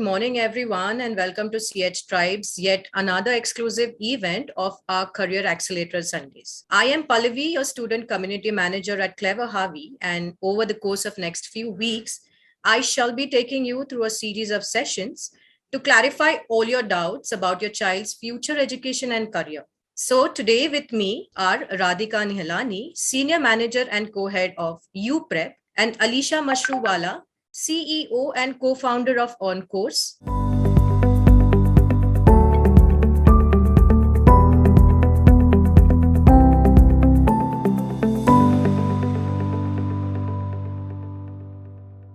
morning, everyone, and welcome to CH Tribe's yet another exclusive event of our Career Accelerator Sundays. I am Pallavi, your student community manager at cleverharvey, and over the course of next few weeks, I shall be taking you through a series of sessions to clarify all your doubts about your child's future education and career. So today with me are Radhika Nihalani, Senior Manager and Co-Head of Uprep, and Alisha Mashruwala, CEO and Co-Founder of OnCourse.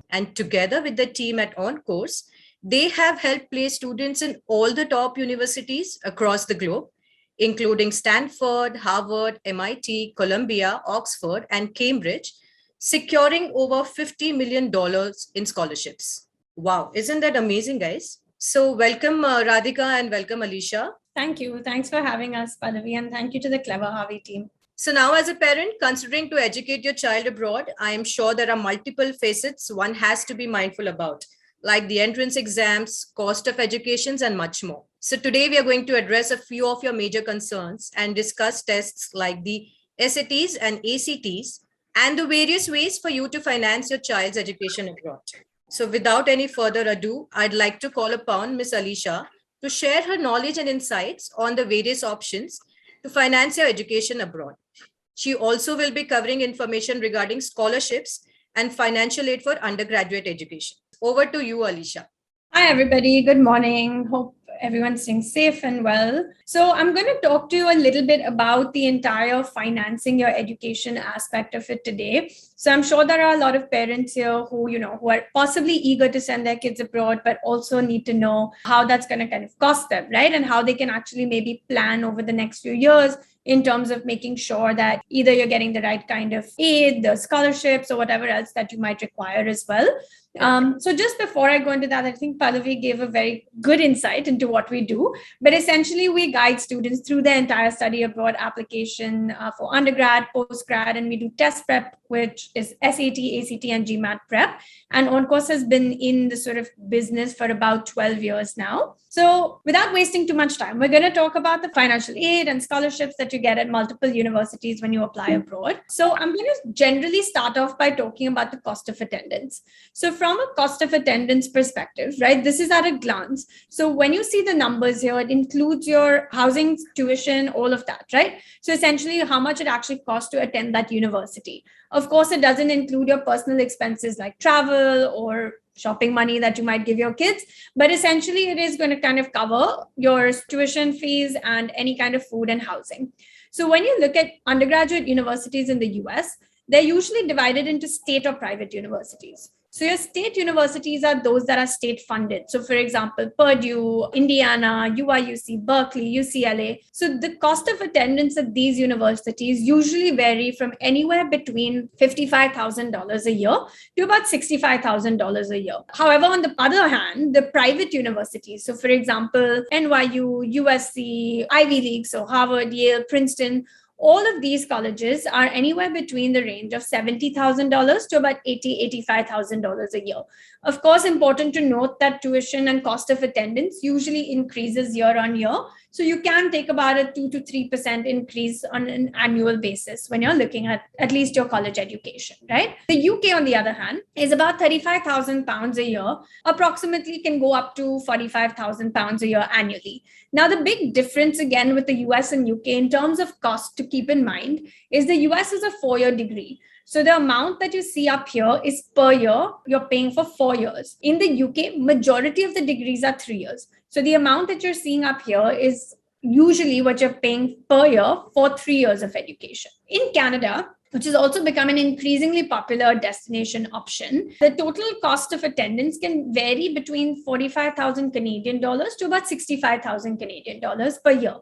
And together with the team at OnCourse, they have helped place students in all the top universities across the globe, including Stanford, Harvard, MIT, Columbia, Oxford, and Cambridge, securing over $50 million in scholarships. Wow, isn't that amazing, guys? So welcome Radhika and welcome Alisha. Thank you. Thanks for having us, Pallavi, and thank you to the Clever Harvey team. So now as a parent considering to educate your child abroad, I am sure there are multiple facets one has to be mindful about, like the entrance exams, cost of educations, and much more. So today we are going to address a few of your major concerns and discuss tests like the SATs and ACTs, and the various ways for you to finance your child's education abroad. So without any further ado, I'd like to call upon Ms. Alisha to share her knowledge and insights on the various options to finance your education abroad. She also will be covering information regarding scholarships and financial aid for undergraduate education. Over to you, Alisha. Hi, everybody. Good morning. Hope everyone's staying safe and well. So I'm going to talk to you a little bit about the entire financing your education aspect of it today. So I'm sure there are a lot of parents here who are possibly eager to send their kids abroad, but also need to know how that's going to kind of cost them, right? And how they can actually maybe plan over the next few years in terms of making sure that either you're getting the right kind of aid, the scholarships, or whatever else that you might require as well. So just before I go into that, I think Pallavi gave a very good insight into what we do. But essentially, we guide students through the entire study abroad application for undergrad, postgrad, and we do test prep, which is SAT, ACT, and GMAT prep. And OnCourse has been in the sort of business for about 12 years now. So without wasting too much time, we're going to talk about the financial aid and scholarships that you get at multiple universities when you apply abroad. So I'm going to generally start off by talking about the cost of attendance. So from a cost of attendance perspective, right, this is at a glance. So when you see the numbers here, it includes your housing, tuition, all of that, right? So essentially how much it actually costs to attend that university. Of course, it doesn't include your personal expenses like travel or shopping money that you might give your kids, but essentially it is going to kind of cover your tuition fees and any kind of food and housing. So when you look at undergraduate universities in the US, they're usually divided into state or private universities. So your state universities are those that are state funded. So for example, Purdue, Indiana, UIUC, Berkeley, UCLA. So the cost of attendance at these universities usually vary from anywhere between $55,000 a year to about $65,000 a year. However, on the other hand, the private universities, so for example, NYU, USC, Ivy League, so Harvard, Yale, Princeton, all of these colleges are anywhere between the range of $70,000 to about $85,000 a year. Of course, important to note that tuition and cost of attendance usually increases year on year. So you can take about a 2 to 3% increase on an annual basis when you're looking at least your college education, right? The UK, on the other hand, is about £35,000 a year, approximately can go up to £45,000 a year annually. Now, the big difference again with the US and UK in terms of cost to keep in mind is the US is a 4-year degree. So the amount that you see up here is per year, you're paying for 4 years. In the UK, majority of the degrees are 3 years. So the amount that you're seeing up here is usually what you're paying per year for 3 years of education. In Canada, which has also become an increasingly popular destination option, the total cost of attendance can vary between 45,000 Canadian dollars to about 65,000 Canadian dollars per year.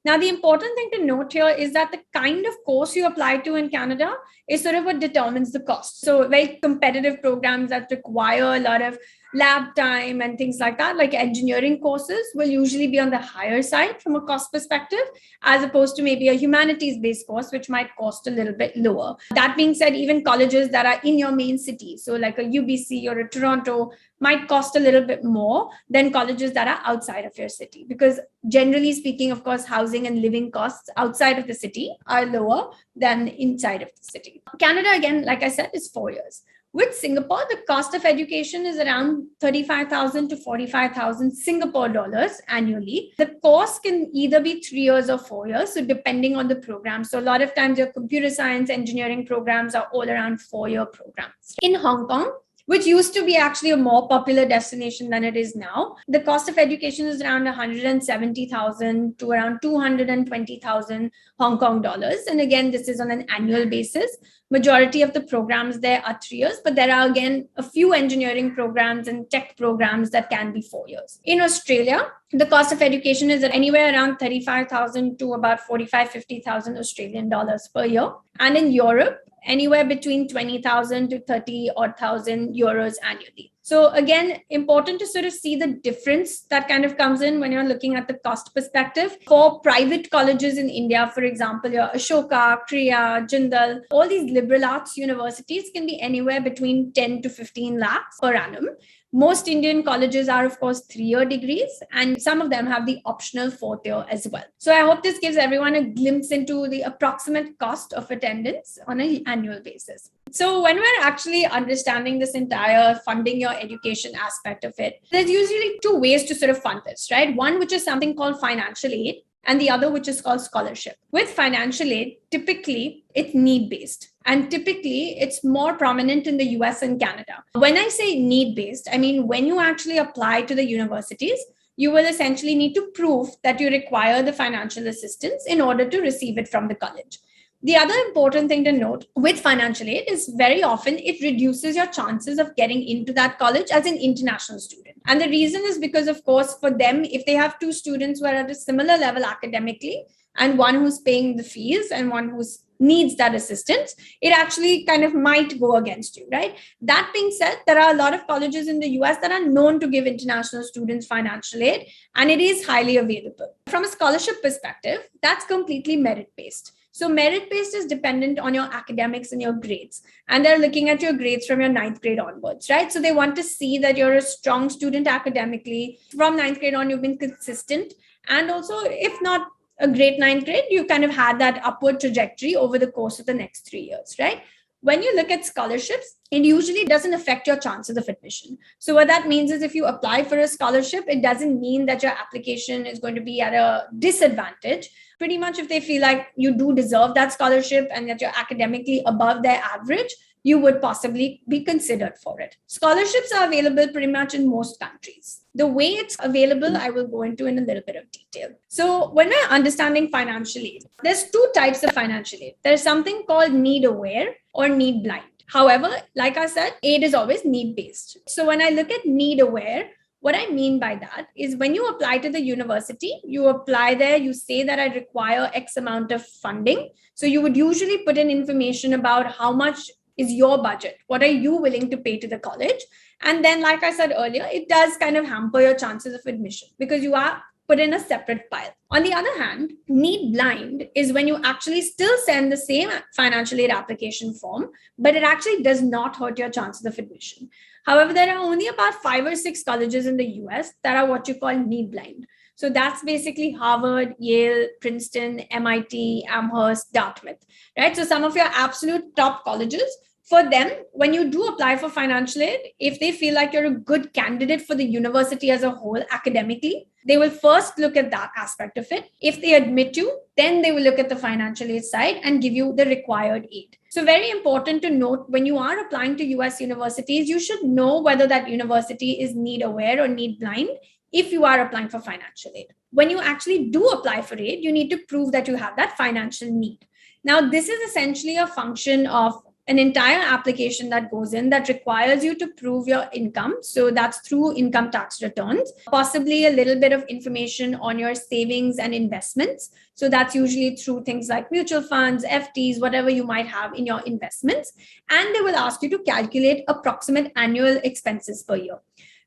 Now, the important thing to note here is that the kind of course you apply to in Canada is sort of what determines the cost. So very competitive programs that require a lot of lab time and things like that, like engineering courses will usually be on the higher side from a cost perspective, as opposed to maybe a humanities-based course, which might cost a little bit lower. That being said, even colleges that are in your main city, so like a UBC or a Toronto, might cost a little bit more than colleges that are outside of your city. Because generally speaking, of course, housing and living costs outside of the city are lower than inside of the city. Canada, again, like I said, is 4 years. With Singapore, the cost of education is around 35,000 to 45,000 Singapore dollars annually. The course can either be 3 years or 4 years, so depending on the program. So a lot of times your computer science engineering programs are all around 4-year programs. In Hong Kong, which used to be actually a more popular destination than it is now, the cost of education is around 170,000 to around 220,000 Hong Kong dollars. And again, this is on an annual basis. Majority of the programs there are 3 years, but there are again a few engineering programs and tech programs that can be 4 years. In Australia, the cost of education is anywhere around 35,000 to about 50,000 Australian dollars per year. And in Europe, anywhere between 20,000 to 30,000 euros annually. So again, important to sort of see the difference that kind of comes in when you're looking at the cost perspective. For private colleges in India, for example, your Ashoka, Kriya, Jindal, all these liberal arts universities can be anywhere between 10 to 15 lakhs per annum. Most Indian colleges are, of course, 3-year degrees, and some of them have the optional 4th year as well. So I hope this gives everyone a glimpse into the approximate cost of attendance on an annual basis. So when we're actually understanding this entire funding your education aspect of it, there's usually 2 ways to sort of fund this, right? One, which is something called financial aid, and the other, which is called scholarship. With financial aid, typically it's need-based. And typically it's more prominent in the US and Canada. When I say need-based, I mean, when you actually apply to the universities, you will essentially need to prove that you require the financial assistance in order to receive it from the college. The other important thing to note with financial aid is very often it reduces your chances of getting into that college as an international student. And the reason is because, of course, for them, if they have 2 students who are at a similar level academically, and one who's paying the fees and one who needs that assistance, it actually kind of might go against you, right? That being said, there are a lot of colleges in the US that are known to give international students financial aid, and it is highly available. From a scholarship perspective, that's completely merit-based. So merit-based is dependent on your academics and your grades. And they're looking at your grades from your 9th grade onwards, right? So they want to see that you're a strong student academically. From 9th grade on, you've been consistent. And also, if not a great 9th grade, you kind of had that upward trajectory over the course of the next 3 years, right? When you look at scholarships, it usually doesn't affect your chances of admission. So what that means is if you apply for a scholarship, it doesn't mean that your application is going to be at a disadvantage. Pretty much if they feel like you do deserve that scholarship and that you're academically above their average, you would possibly be considered for it. Scholarships are available pretty much in most countries. The way it's available, I will go into in a little bit of detail. So when we're understanding financial aid, there's 2 types of financial aid. There's something called need aware or need blind. However, like I said, aid is always need based. So when I look at need aware, what I mean by that is when you apply to the university, you apply there, you say that I require X amount of funding. So you would usually put in information about how much is your budget. What are you willing to pay to the college? And then, like I said earlier, it does kind of hamper your chances of admission because you are put in a separate pile. On the other hand, need blind is when you actually still send the same financial aid application form, but it actually does not hurt your chances of admission. However, there are only about 5 or 6 colleges in the US that are what you call need blind. So that's basically Harvard, Yale, Princeton, MIT, Amherst, Dartmouth, right? So some of your absolute top colleges. For them, when you do apply for financial aid, if they feel like you're a good candidate for the university as a whole academically, they will first look at that aspect of it. If they admit you, then they will look at the financial aid side and give you the required aid. So very important to note, when you are applying to US universities, you should know whether that university is need aware or need blind if you are applying for financial aid. When you actually do apply for aid, you need to prove that you have that financial need. Now, this is essentially a function of an entire application that goes in that requires you to prove your income. So that's through income tax returns, possibly a little bit of information on your savings and investments. So that's usually through things like mutual funds, FTs, whatever you might have in your investments. And they will ask you to calculate approximate annual expenses per year.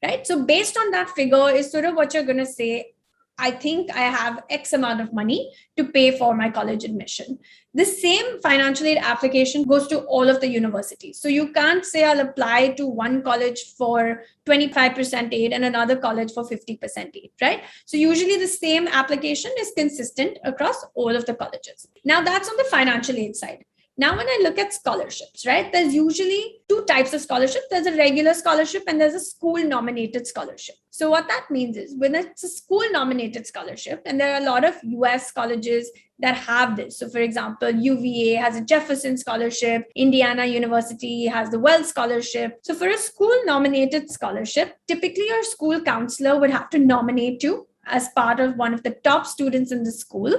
right? So based on that figure is sort of what you're going to say, I think I have X amount of money to pay for my college admission. The same financial aid application goes to all of the universities. So you can't say I'll apply to one college for 25% aid and another college for 50% aid, right? So usually the same application is consistent across all of the colleges. Now that's on the financial aid side. Now, when I look at scholarships, right, there's usually two types of scholarship. There's a regular scholarship and there's a school nominated scholarship. So what that means is when it's a school nominated scholarship, and there are a lot of US colleges that have this. So for example, UVA has a Jefferson scholarship, Indiana University has the Wells scholarship. So for a school nominated scholarship, typically your school counselor would have to nominate you as part of one of the top students in the school.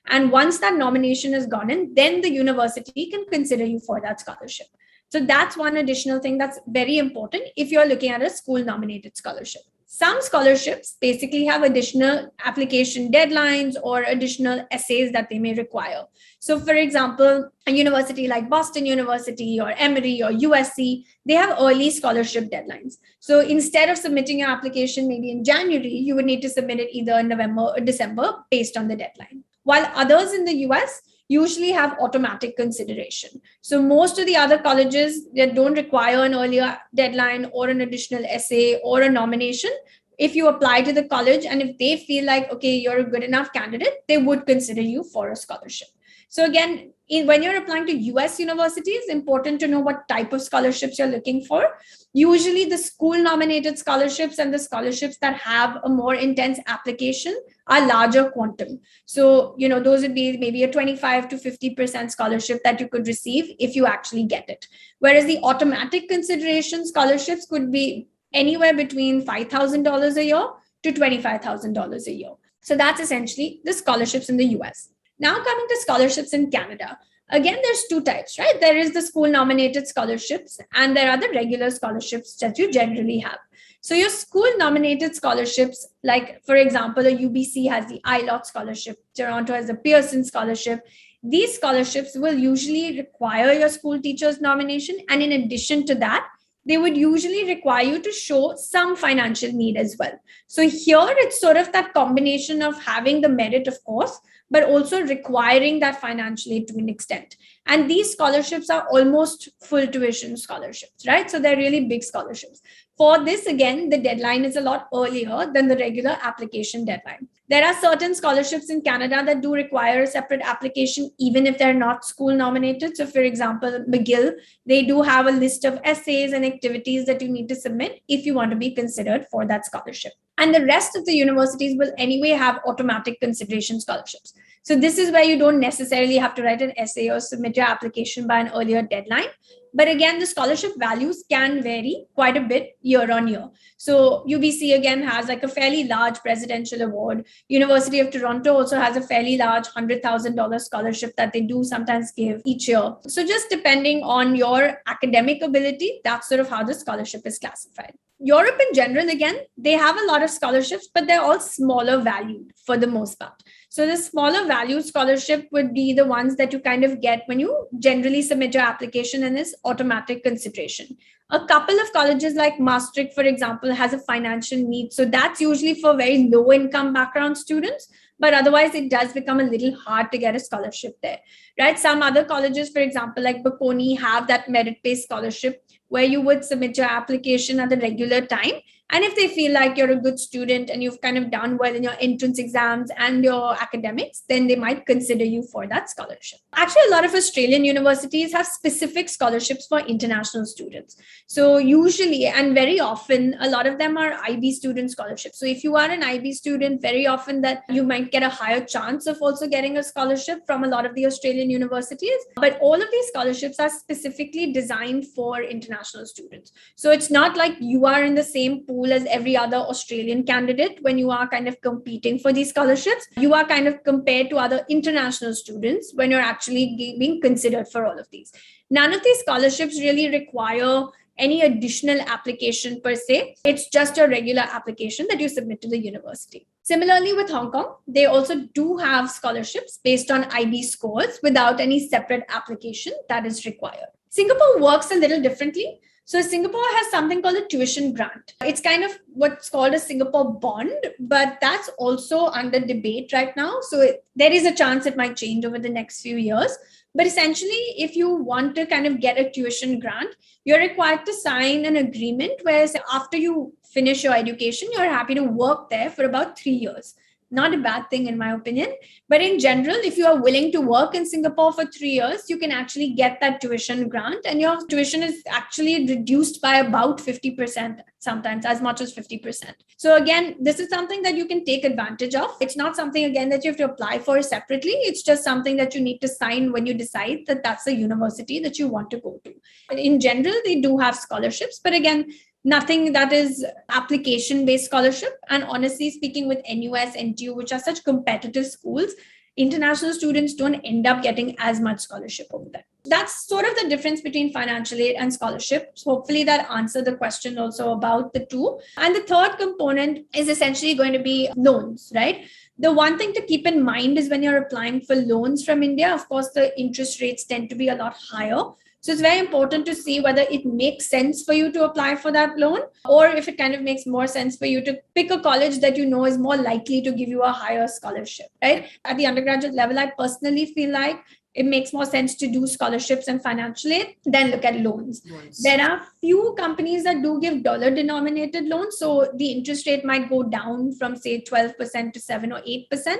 And once that nomination has gone in, then the university can consider you for that scholarship. So that's one additional thing that's very important if you're looking at a school nominated scholarship. Some scholarships basically have additional application deadlines or additional essays that they may require. So for example, a university like Boston University or Emory or USC, they have early scholarship deadlines. So instead of submitting your application maybe in January, you would need to submit it either in November or December based on the deadline. While others in the US usually have automatic consideration. So most of the other colleges that don't require an earlier deadline or an additional essay or a nomination, if you apply to the college and if they feel like, okay, you're a good enough candidate, they would consider you for a scholarship. So again, when you're applying to US universities, it's important to know what type of scholarships you're looking for. Usually the school nominated scholarships and the scholarships that have a more intense application are larger quantum. So, those would be maybe a 25 to 50% scholarship that you could receive if you actually get it. Whereas the automatic consideration scholarships could be anywhere between $5,000 a year to $25,000 a year. So that's essentially the scholarships in the US. Now coming to scholarships in Canada. Again, there's two types, right? There is the school nominated scholarships and there are the regular scholarships that you generally have. So your school nominated scholarships, like for example, a UBC has the ILOT scholarship, Toronto has the Pearson scholarship. These scholarships will usually require your school teacher's nomination. And in addition to that, they would usually require you to show some financial need as well. So here it's sort of that combination of having the merit, of course, but also requiring that financial aid to an extent. And these scholarships are almost full tuition scholarships, right? So they're really big scholarships. For this, again, the deadline is a lot earlier than the regular application deadline. There are certain scholarships in Canada that do require a separate application, even if they're not school nominated. So for example, McGill, they do have a list of essays and activities that you need to submit if you want to be considered for that scholarship. And the rest of the universities will anyway have automatic consideration scholarships. So this is where you don't necessarily have to write an essay or submit your application by an earlier deadline. But again, the scholarship values can vary quite a bit year on year. So UBC again has like a fairly large presidential award. University of Toronto also has a fairly large $100,000 scholarship that they do sometimes give each year. So just depending on your academic ability, that's sort of how the scholarship is classified. Europe in general, again, they have a lot of scholarships, but they're all smaller valued for the most part. So the smaller value scholarship would be the ones that you kind of get when you generally submit your application and is automatic consideration. A couple of colleges like Maastricht, for example, has a financial need. So that's usually for very low income background students, but otherwise it does become a little hard to get a scholarship there, right? Some other colleges, for example, like Bocconi, have that merit-based scholarship where you would submit your application at the regular time. And if they feel like you're a good student and you've kind of done well in your entrance exams and your academics, then they might consider you for that scholarship. Actually, a lot of Australian universities have specific scholarships for international students. So usually, and very often, a lot of them are IB student scholarships. So if you are an IB student, very often that you might get a higher chance of also getting a scholarship from a lot of the Australian universities. But all of these scholarships are specifically designed for international students. So it's not like you are in the same pool as every other Australian candidate when you are kind of competing for these scholarships. You are kind of compared to other international students when you're actually being considered for all of these. None of these scholarships really require any additional application per se. It's just a regular application that you submit to the university. Similarly with Hong Kong, they also do have scholarships based on IB scores without any separate application that is required. Singapore works a little differently. So Singapore has something called a tuition grant. It's kind of what's called a Singapore bond, but that's also under debate right now. So there is a chance it might change over the next few years. But essentially, if you want to kind of get a tuition grant, you're required to sign an agreement where after you finish your education, you're happy to work there for about 3 years. Not a bad thing, in my opinion. But in general, if you are willing to work in Singapore for 3 years, you can actually get that tuition grant, and your tuition is actually reduced by about 50%, sometimes as much as 50%. So again, this is something that you can take advantage of. It's not something, again, that you have to apply for separately. It's just something that you need to sign when you decide that that's a university that you want to go to. In general, they do have scholarships, but again, nothing that is application-based scholarship. And honestly speaking, with NUS, NTU, which are such competitive schools, international students don't end up getting as much scholarship over there. That's sort of the difference between financial aid and scholarships. Hopefully that answered the question also about the two. And the third component is essentially going to be loans, right? The one thing to keep in mind is when you're applying for loans from India, of course, the interest rates tend to be a lot higher. So it's very important to see whether it makes sense for you to apply for that loan, or if it kind of makes more sense for you to pick a college that you know is more likely to give you a higher scholarship, right? At the undergraduate level, I personally feel like it makes more sense to do scholarships and financial aid than look at loans. There are few companies that do give dollar-denominated loans, so the interest rate might go down from, say, 12% to 7 or 8%.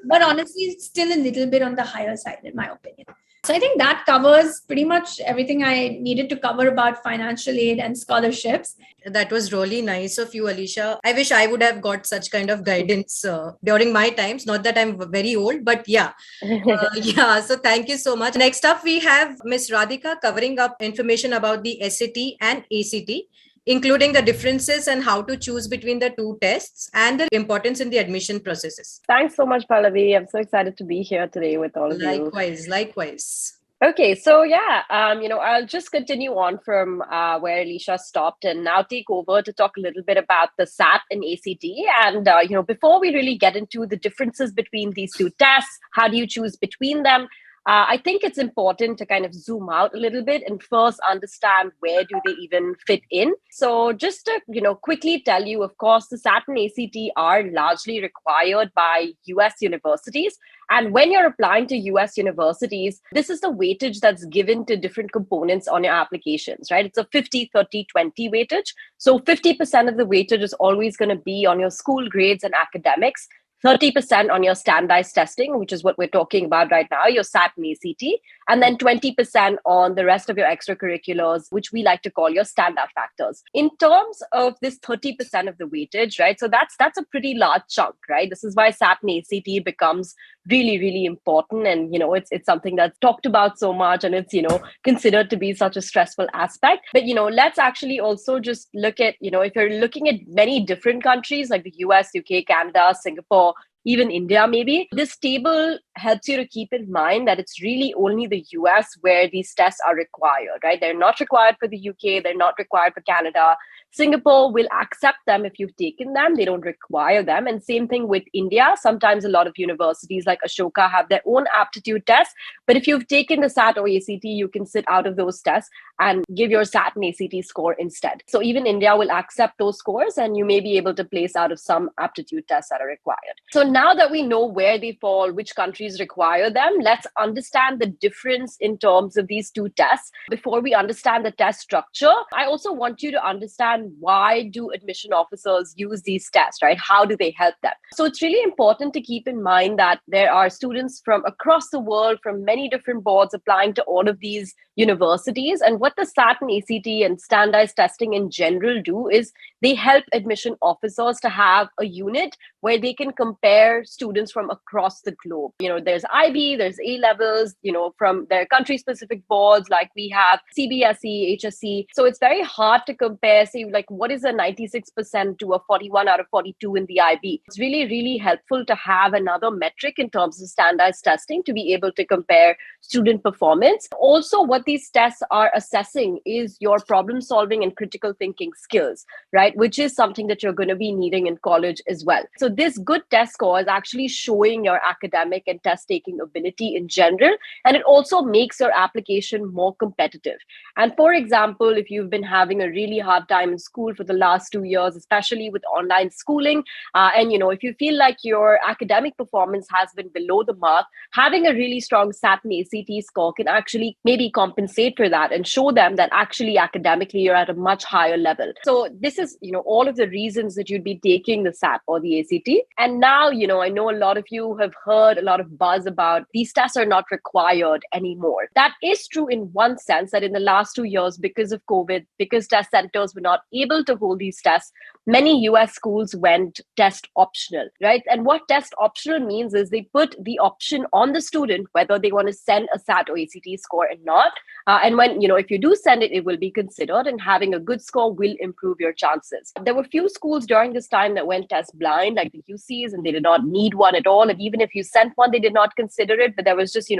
But honestly, it's still a little bit on the higher side, in my opinion. So I think that covers pretty much everything I needed to cover about financial aid and scholarships. That was really nice of you, Alisha. I wish I would have got such kind of guidance during my times. Not that I'm very old, but yeah. Yeah. So thank you so much. Next up, we have Miss Radhika covering up information about the SAT and ACT, including the differences and how to choose between the two tests and the importance in the admission processes. Thanks so much, Pallavi. I'm so excited to be here today with all of you. Likewise. Okay, so yeah, I'll just continue on from where Alisha stopped and now take over to talk a little bit about the SAT and ACT. And, before we really get into the differences between these two tests, how do you choose between them? I think it's important to kind of zoom out a little bit and first understand where do they even fit in. So just to, quickly tell you, of course, the SAT and ACT are largely required by US universities. And when you're applying to US universities, this is the weightage that's given to different components on your applications, right? It's a 50, 30, 20 weightage. So 50% of the weightage is always going to be on your school grades and academics. 30% on your standardized testing, which is what we're talking about right now, your SAT and ACT, and then 20% on the rest of your extracurriculars, which we like to call your standout factors. In terms of this 30% of the weightage, right? So that's a pretty large chunk, right? This is why SAT and ACT becomes really, really important. And, it's something that's talked about so much and it's, considered to be such a stressful aspect. But, let's actually also just look at, if you're looking at many different countries like the US, UK, Canada, Singapore, even India, maybe, this table helps you to keep in mind that it's really only the US where these tests are required, right? They're not required for the UK. They're not required for Canada. Singapore will accept them if you've taken them. They don't require them. And same thing with India. Sometimes a lot of universities like Ashoka have their own aptitude tests. But if you've taken the SAT or ACT, you can sit out of those tests and give your SAT and ACT score instead. So even India will accept those scores and you may be able to place out of some aptitude tests that are required. So now that we know where they fall, which countries require them, let's understand the difference in terms of these two tests. Before we understand the test structure, I also want you to understand why do admission officers use these tests, right? How do they help them? So it's really important to keep in mind that there are students from across the world, from many different boards applying to all of these universities. And what the SAT and ACT and standardized testing in general do is they help admission officers to have a unit where they can compare students from across the globe. There's IB, there's A-levels, from their country-specific boards, like we have CBSE, HSC. So it's very hard to compare, say, like what is a 96% to a 41 out of 42 in the IB. It's really, really helpful to have another metric in terms of standardized testing to be able to compare student performance. Also, what these tests are assessing is your problem solving and critical thinking skills, right? Which is something that you're going to be needing in college as well. So this good test score is actually showing your academic and test taking ability in general. And it also makes your application more competitive. And for example, if you've been having a really hard time in school for the last 2 years, especially with online schooling, and if you feel like your academic performance has been below the mark, having a really strong SAT and ACT score can actually maybe compensate for that and show them that actually academically you're at a much higher level. So this is, all of the reasons that you'd be taking the SAT or the ACT. And now, I know a lot of you have heard a lot of buzz about these tests are not required anymore. That is true in one sense, that in the last 2 years, because of COVID, because test centers were not able to hold these tests, many US schools went test optional, right? And what test optional means is they put the option on the student whether they want to send a SAT or ACT score or not. And when, if you do send it, it will be considered, and having a good score will improve your chances. There were few schools during this time that went test blind, like the UCs, and they did not need one at all. And even if you sent one, they did not consider it. But there was just,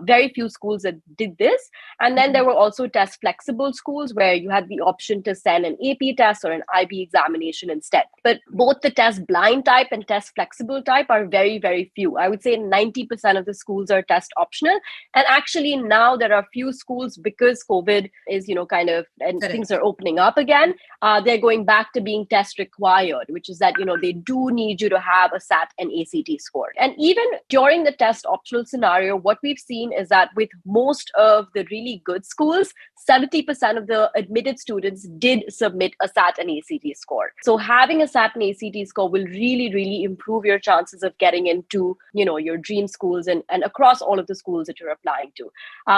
very few schools that did this. And then there were also test flexible schools where you had the option to send an AP test or an IB examination instead. But both the test blind type and test flexible type are very, very few. I would say 90% of the schools are test optional. And actually now there are few schools, because COVID is, and Correct. Things are opening up again, they're going back to being test required, which is that, they do need you to have a SAT and ACT score. And even during the test optional scenario, what we've seen is that with most of the really good schools, 70% of the admitted students did submit a SAT and ACT score. So having a SAT and ACT score will really, really improve your chances of getting into, your dream schools and across all of the schools that you're applying to.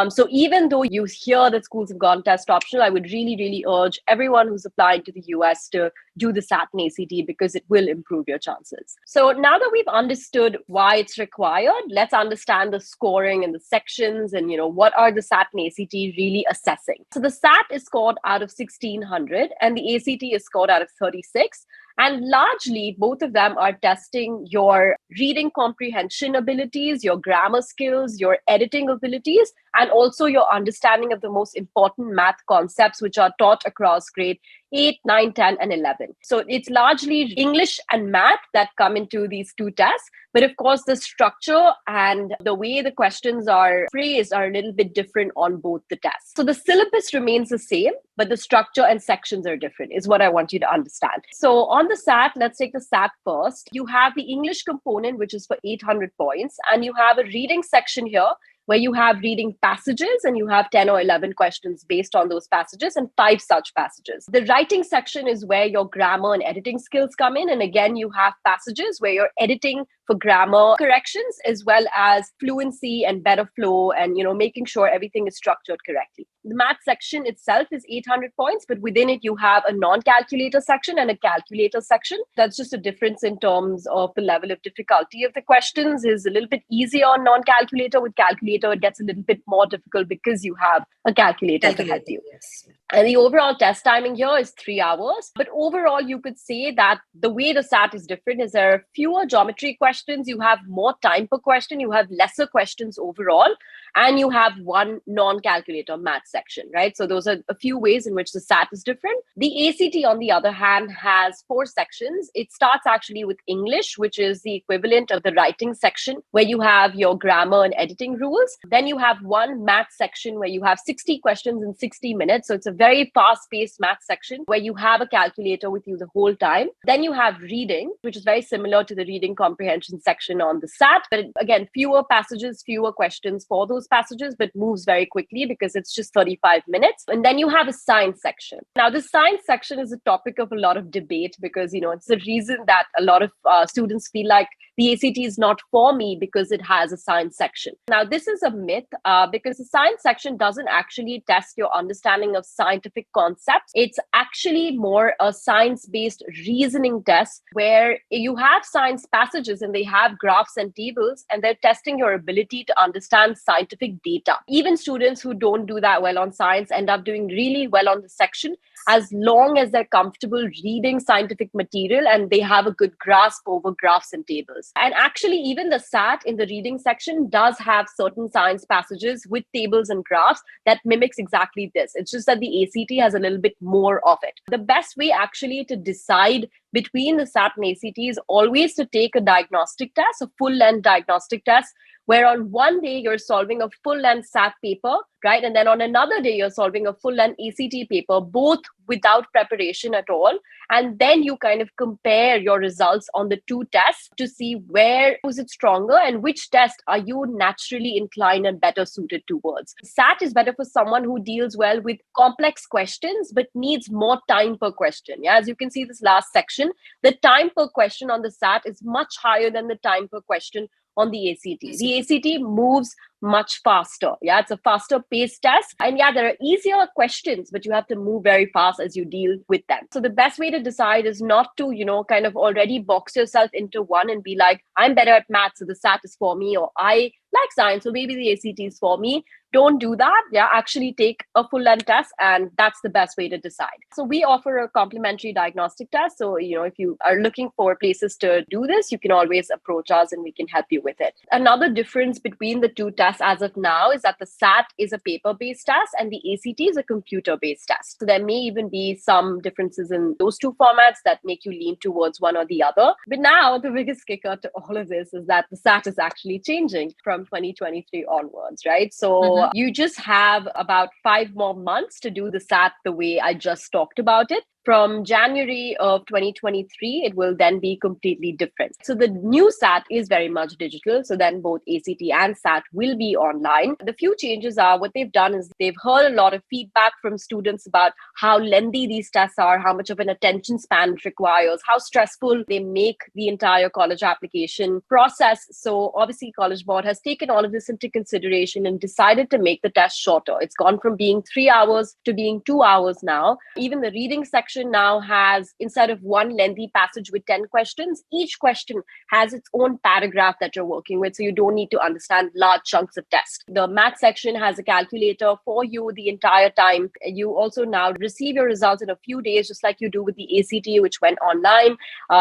So even though you hear that schools have gone test optional, I would really, really urge everyone who's applying to the US to do the SAT and ACT, because it will improve your chances. So now that we've understood why it's required, let's understand the scoring and the sections and, what are the SAT and ACT really assessing. So the SAT is scored out of 1600 and the ACT is scored out of 36. And largely, both of them are testing your reading comprehension abilities, your grammar skills, your editing abilities, and also your understanding of the most important math concepts which are taught across grade 8, 9, 10, and 11. So it's largely English and math that come into these two tests. But of course, the structure and the way the questions are phrased are a little bit different on both the tests. So the syllabus remains the same, but the structure and sections are different, is what I want you to understand. So on the SAT, let's take the SAT first. You have the English component, which is for 800 points, and you have a reading section here where you have reading passages and you have 10 or 11 questions based on those passages and 5 such passages. The writing section is where your grammar and editing skills come in. And again, you have passages where you're editing for grammar corrections as well as fluency and better flow and, making sure everything is structured correctly. The math section itself is 800 points, but within it, you have a non-calculator section and a calculator section. That's just a difference in terms of the level of difficulty of the questions. Is a little bit easier on non-calculator. With calculator, it gets a little bit more difficult because you have a calculator to help you. Yes. And the overall test timing here is 3 hours. But overall, you could say that the way the SAT is different is there are fewer geometry questions. You have more time per question. You have lesser questions overall. And you have one non-calculator math section, right? So those are a few ways in which the SAT is different. The ACT, on the other hand, has 4 sections. It starts actually with English, which is the equivalent of the writing section, where you have your grammar and editing rules. Then you have one math section where you have 60 questions in 60 minutes. So it's a very fast-paced math section where you have a calculator with you the whole time. Then you have reading, which is very similar to the reading comprehension section on the SAT. But again, fewer passages, fewer questions for those passages, but moves very quickly because it's just 35 minutes. And then you have a science section. Now, the science section is a topic of a lot of debate because, it's the reason that a lot of students feel like the ACT is not for me because it has a science section. Now, this is a myth because the science section doesn't actually test your understanding of scientific concepts. It's actually more a science-based reasoning test where you have science passages and they have graphs and tables and they're testing your ability to understand scientific data. Even students who don't do that well on science end up doing really well on the section as long as they're comfortable reading scientific material and they have a good grasp over graphs and tables. And actually, even the SAT in the reading section does have certain science passages with tables and graphs that mimics exactly this. It's just that the the ACT has a little bit more of it. The best way actually to decide between the SAT and ACT is always to take a diagnostic test, a full-length diagnostic test, where on one day you're solving a full-length SAT paper, right? And then on another day, you're solving a full-length ACT paper, both without preparation at all. And then you kind of compare your results on the two tests to see where was it stronger and which test are you naturally inclined and better suited towards. SAT is better for someone who deals well with complex questions, but needs more time per question. Yeah, as you can see this last section, the time per question on the SAT is much higher than the time per question on the ACT. The ACT moves much faster. Yeah, it's a faster paced test. And yeah, there are easier questions, but you have to move very fast as you deal with them. So the best way to decide is not to, kind of already box yourself into one and be like, I'm better at maths, so the SAT is for me, or I like science, so maybe the ACT is for me. Don't do that. Yeah, actually take a full-length test, and that's the best way to decide. So we offer a complimentary diagnostic test. So, if you are looking for places to do this, you can always approach us and we can help you with it. Another difference between the two tests as of now is that the SAT is a paper-based test and the ACT is a computer-based test. So there may even be some differences in those two formats that make you lean towards one or the other. But now the biggest kicker to all of this is that the SAT is actually changing from 2023 onwards, right? So you just have about 5 more months to do the SAT the way I just talked about it. From January of 2023, it will then be completely different. So the new SAT is very much digital. So then both ACT and SAT will be online. The few changes are what they've done is they've heard a lot of feedback from students about how lengthy these tests are, how much of an attention span it requires, how stressful they make the entire college application process. So obviously College Board has taken all of this into consideration and decided to make the test shorter. It's gone from being 3 hours to being 2 hours now. Even the reading section now has, instead of one lengthy passage with 10 questions, each question has its own paragraph that you're working with. So you don't need to understand large chunks of text. The math section has a calculator for you the entire time. You also now receive your results in a few days, just like you do with the ACT, which went online.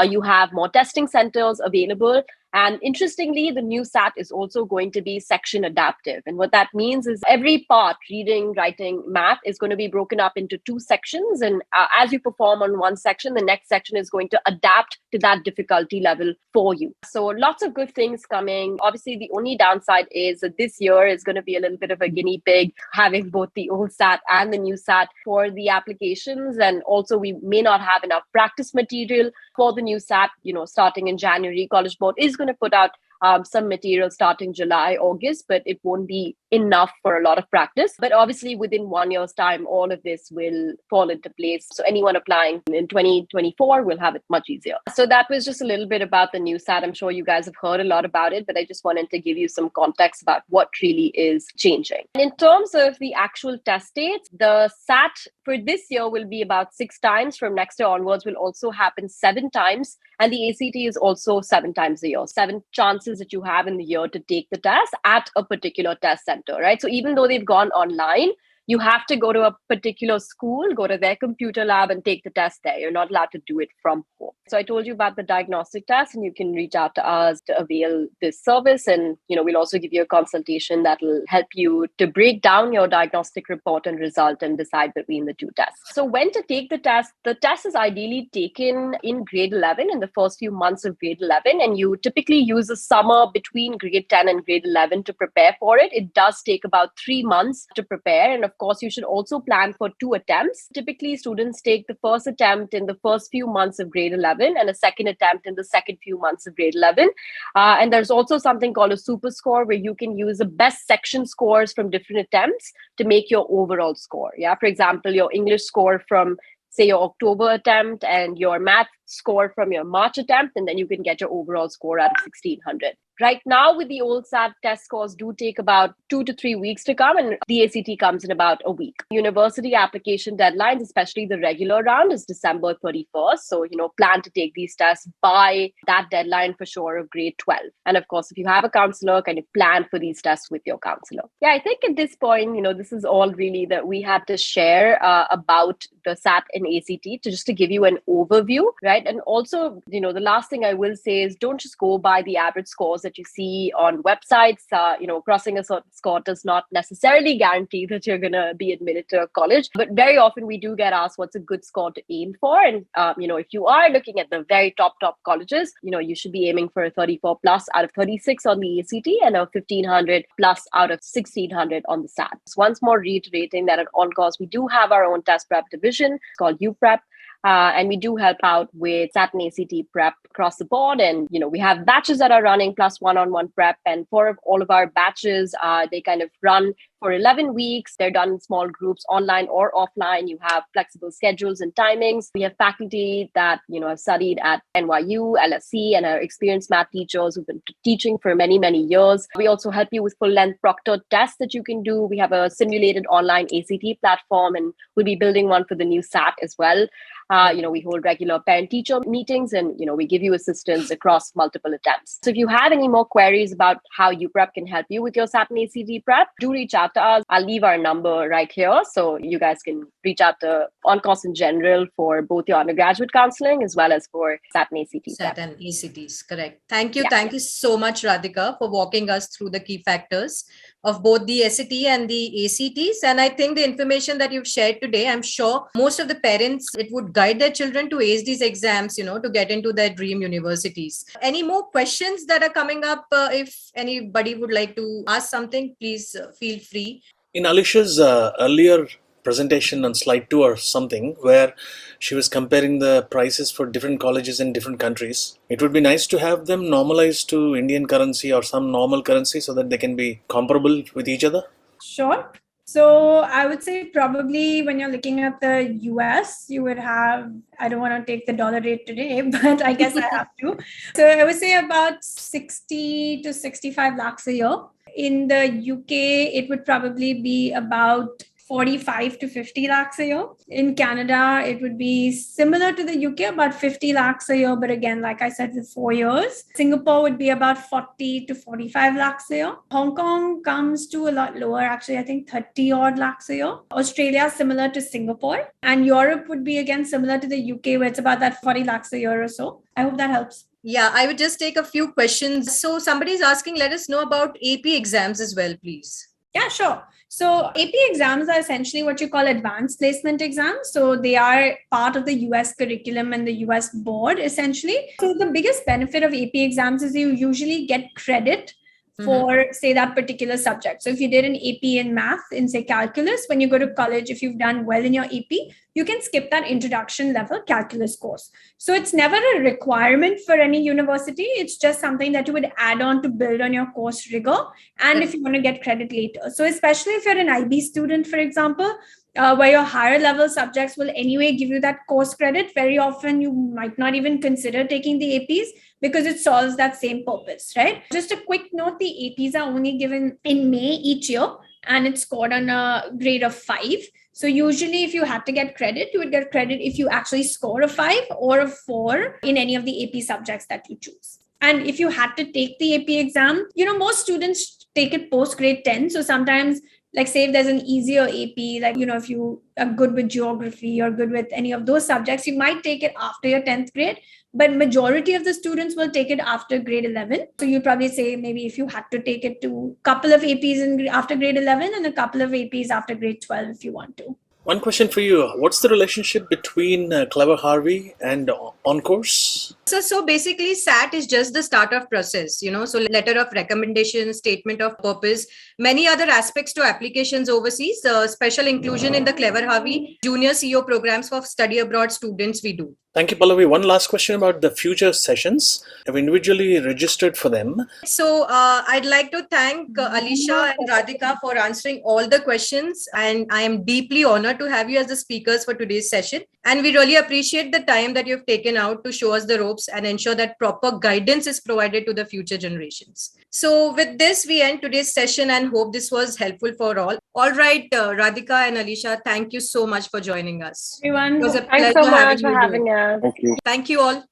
You have more testing centers available. And interestingly, the new SAT is also going to be section adaptive. And what that means is every part, reading, writing, math, is going to be broken up into 2 sections. And as you perform on one section, the next section is going to adapt to that difficulty level for you. So lots of good things coming. Obviously, the only downside is that this year is going to be a little bit of a guinea pig, having both the old SAT and the new SAT for the applications. And also, we may not have enough practice material for the new SAT, starting in January. College Board is going to put out some material starting July, August, but it won't be enough for a lot of practice. But obviously, within 1 year's time, all of this will fall into place. So anyone applying in 2024 will have it much easier. So that was just a little bit about the new SAT. I'm sure you guys have heard a lot about it, but I just wanted to give you some context about what really is changing. And in terms of the actual test dates, the SAT for this year will be about 6 times. From next year onwards will also happen 7 times. And the ACT is also 7 times a year. 7 chances that you have in the year to take the test at a particular test center, right? So even though they've gone online, you have to go to a particular school, go to their computer lab and take the test there. You're not allowed to do it from home. So I told you about the diagnostic test, and you can reach out to us to avail this service. And, we'll also give you a consultation that will help you to break down your diagnostic report and result and decide between the 2 tests. So when to take the test is ideally taken in grade 11, in the first few months of grade 11. And you typically use the summer between grade 10 and grade 11 to prepare for it. It does take about 3 months to prepare. And of course, you should also plan for 2 attempts. Typically, students take the first attempt in the first few months of grade 11 and a second attempt in the second few months of grade 11. And there's also something called a super score, where you can use the best section scores from different attempts to make your overall score. Yeah, for example, your English score from, say, your October attempt and your math score from your March attempt, and then you can get your overall score out of 1600. Right now, with the old SAT, test scores do take about 2 to 3 weeks to come, and the ACT comes in about a week. University application deadlines, especially the regular round, is December 31st. So, plan to take these tests by that deadline for sure of grade 12. And of course, if you have a counselor, kind of plan for these tests with your counselor. Yeah, I think at this point, this is all really that we had to share about the SAT and ACT, to give you an overview, right? And also, the last thing I will say is don't just go by the average scores that that you see on websites. Crossing a certain score does not necessarily guarantee that you're going to be admitted to a college. But very often we do get asked what's a good score to aim for. And, if you are looking at the very top colleges, you should be aiming for a 34 plus out of 36 on the ACT and a 1500 plus out of 1600 on the SAT. So once more reiterating that at OnCourse, we do have our own test prep division called Uprep. And we do help out with SAT and ACT prep across the board. And, we have batches that are running plus one-on-one prep. And for all of our batches, they kind of run for 11 weeks. They're done in small groups, online or offline. You have flexible schedules and timings. We have faculty that, have studied at NYU, LSE, and are experienced math teachers who've been teaching for many, many years. We also help you with full-length proctored tests that you can do. We have a simulated online ACT platform, and we'll be building one for the new SAT as well. We hold regular parent-teacher meetings, and, we give you assistance across multiple attempts. So if you have any more queries about how Uprep can help you with your SAT and ACT prep, do reach out to us. I'll leave our number right here, so you guys can reach out to OnCourse in general for both your undergraduate counseling as well as for SAT and ACT prep. SAT and ACTs, correct. Thank you. Yeah. Thank you so much, Radhika, for walking us through the key factors of both the SAT and the ACTs. And I think the information that you've shared today, I'm sure most of the parents, it would guide their children to ace these exams, to get into their dream universities. Any more questions that are coming up? If anybody would like to ask something, please feel free. In Alisha's earlier presentation on slide 2 or something, where she was comparing the prices for different colleges in different countries, it would be nice to have them normalized to Indian currency or some normal currency so that they can be comparable with each other. Sure. So I would say probably when you're looking at the US, you would have, I don't want to take the dollar rate today, but I guess I have to. So I would say about 60 to 65 lakhs a year. In the UK, it would probably be about 45 to 50 lakhs a year. In Canada, it would be similar to the UK, about 50 lakhs a year. But again, like I said, with 4 years. Singapore would be about 40 to 45 lakhs a year. Hong Kong comes to a lot lower, actually, I think 30 odd lakhs a year. Australia, similar to Singapore. And Europe would be again similar to the UK, where it's about that 40 lakhs a year or so. I hope that helps. Yeah, I would just take a few questions. So somebody's asking, let us know about AP exams as well, please. Yeah, sure. So AP exams are essentially what you call advanced placement exams. So they are part of the US curriculum and the US board, essentially. So the biggest benefit of AP exams is you usually get credit for, say, that particular subject. So if you did an AP in math, in, say, calculus, when you go to college, if you've done well in your AP, you can skip that introduction level calculus course. So it's never a requirement for any university. It's just something that you would add on to build on your course rigor. And if you want to get credit later. So especially if you're an IB student, for example, where your higher level subjects will anyway give you that course credit, very often you might not even consider taking the APs because it solves that same purpose, right? Just a quick note, the APs are only given in May each year and it's scored on a grade of 5. So usually if you had to get credit, you would get credit if you actually score a 5 or a 4 in any of the AP subjects that you choose. And if you had to take the AP exam, most students take it post grade 10. So sometimes, like say if there's an easier AP, like, if you are good with geography or good with any of those subjects, you might take it after your 10th grade, but majority of the students will take it after grade 11. So you probably say maybe if you had to take it to a couple of APs after grade 11 and a couple of APs after grade 12 if you want to. One question for you. What's the relationship between CleverHarvey and OnCourse? So basically, SAT is just the startup process, so letter of recommendation, statement of purpose, many other aspects to applications overseas, special inclusion in the CleverHarvey junior CEO programs for study abroad students we do. Thank you, Pallavi. One last question about the future sessions. I've individually registered for them. So I'd like to thank Alisha and Radhika for answering all the questions. And I am deeply honored to have you as the speakers for today's session. And we really appreciate the time that you've taken out to show us the ropes and ensure that proper guidance is provided to the future generations. So with this, we end today's session and hope this was helpful for all. All right, Radhika and Alisha, thank you so much for joining us. Everyone, It was a Thanks pleasure so much for you having here. us. Thank you. Thank you all.